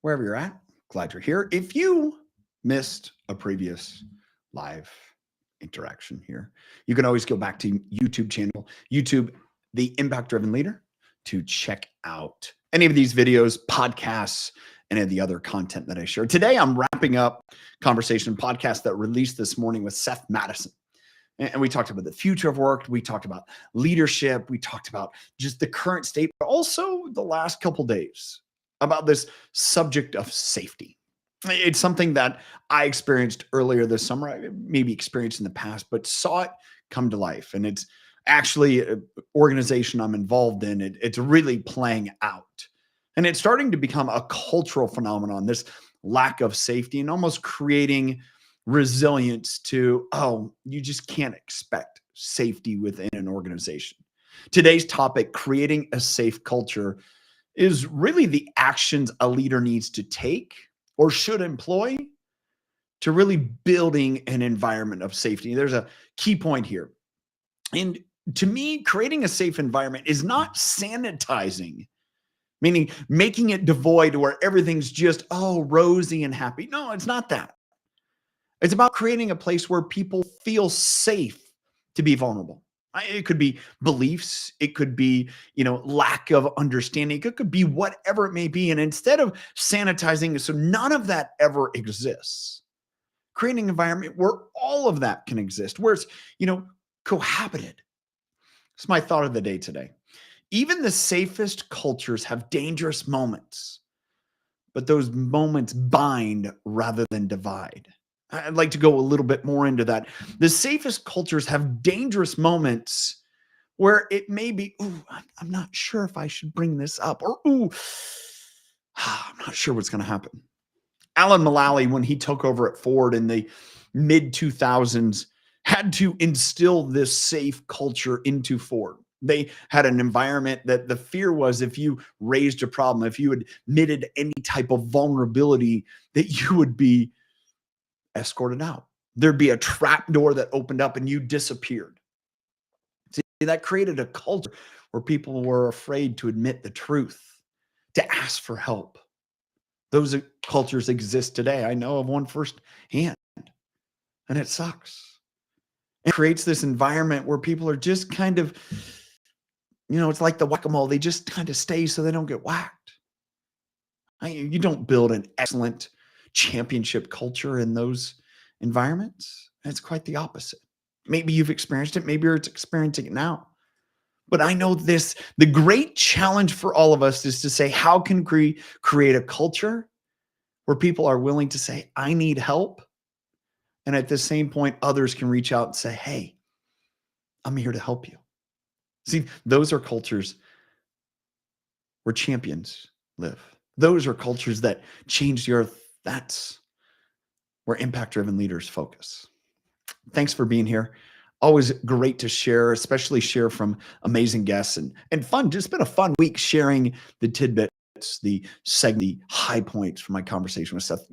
wherever you're at. Glad you're here. If you missed a previous live interaction here, you can always go back to YouTube channel, YouTube, The Impact Driven Leader, to check out any of these videos, podcasts, any of the other content that I share. Today, I'm wrapping up conversation podcast that released this morning with Seth Madison. And we talked about the future of work. We talked about leadership. We talked about just the current state, but also the last couple days about this subject of safety. It's something that I experienced earlier this summer, I maybe experienced in the past, but saw it come to life. And it's actually an organization I'm involved in. It's really playing out. And it's starting to become a cultural phenomenon, this lack of safety, and almost creating resilience to, oh, you just can't expect safety within an organization. Today's topic, creating a safe culture, is really the actions a leader needs to take or should employ to really building an environment of safety. There's a key point here. And to me, creating a safe environment is not sanitizing, meaning making it devoid where everything's just, oh, rosy and happy. No, it's not that. It's about creating a place where people feel safe to be vulnerable. It could be beliefs. It could be, lack of understanding. It could be whatever it may be. And instead of sanitizing, so none of that ever exists, creating an environment where all of that can exist, where it's, cohabited. It's my thought of the day today. Even the safest cultures have dangerous moments, but those moments bind rather than divide. I'd like to go a little bit more into that. The safest cultures have dangerous moments where it may be, ooh, I'm not sure if I should bring this up, or ooh, I'm not sure what's going to happen. Alan Mulally, when he took over at Ford in the mid 2000s, had to instill this safe culture into Ford. They had an environment that the fear was if you raised a problem, if you admitted any type of vulnerability, that you would be escorted out. There'd be a trap door that opened up and you disappeared. See, that created a culture where people were afraid to admit the truth, to ask for help. Those cultures exist today. I know of one firsthand, and it sucks. It creates this environment where people are just kind of, it's like the whack-a-mole. They just kind of stay so they don't get whacked. You don't build an excellent championship culture in those environments. It's quite the opposite. Maybe you've experienced it. Maybe you're experiencing it now. But I know this, the great challenge for all of us is to say, how can we create a culture where people are willing to say, I need help? And at the same point, others can reach out and say, hey, I'm here to help you. See, those are cultures where champions live. Those are cultures that change the earth. That's where impact-driven leaders focus. Thanks for being here. Always great to share, especially share from amazing guests and fun. Just been a fun week sharing the tidbits, the high points from my conversation with Seth.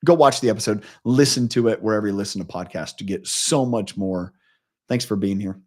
Go watch the episode, listen to it wherever you listen to podcasts to get so much more. Thanks for being here.